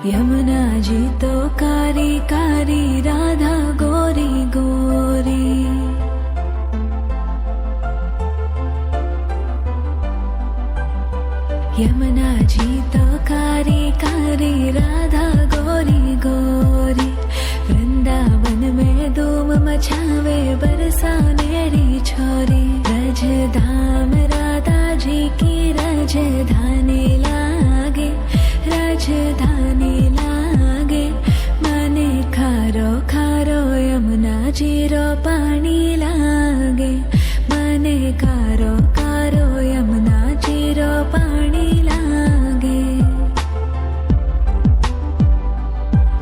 यमुना जी तो कारी कारी, राधा गोरी गोरी। यमुना जी तो कारी कारी, राधा गोरी गोरी। वृंदावन में धूम मचावे, बरसानेरी छोरी। रजधाम राधा जी की राजधानी लागे, राजधानी लागे। मने खारो खारो यमुना जी रो पानी लागे। मने खारो खारो यमुना जी रो पानी लागे।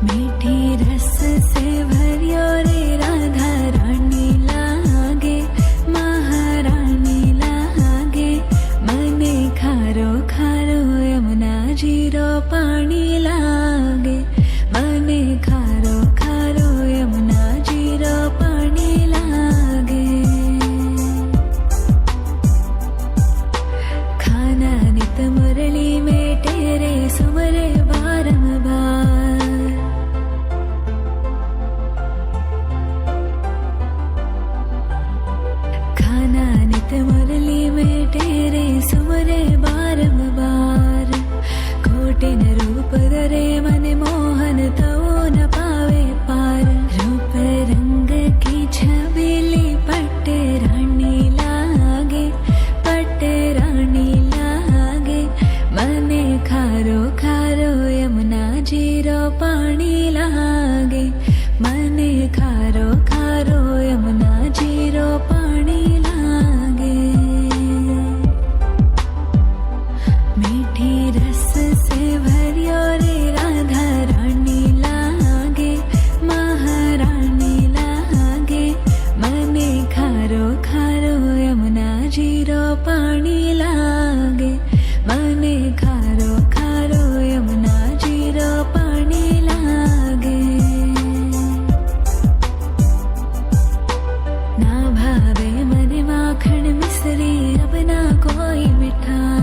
मीठी रस से भरियो रे, राधा रानी लागे, महारानी लागे। मने खारो खारो यमुना जी रो पानी लागे। मने खारो खारो यमुना जी रो पानी लागे। खाना नित मुरली में तेरे, सुमरे बारंबार। खाना नित मुरली में तेरे, सुमरे बारंबार। कोटिन रूप धरे मन मोहन, तो न पावे पार। रूप रंग की छबीली, पट्ट रानी लागे, पट्ट रानी लागे। मने खारो खारो यमुना जी रो पानी लागे। मने खारो खारो यमुना जी रो पानी लागे। मीठी रस से भरियो रे, राधा रानी लागे, महारानी लागे। मने खारो खारो यमुना जी रो पानी लागे। मने खारो खारो यमुना जी रो पानी लागे। ना भावे मने माखन मिश्री, अब ना कोई मिठाई।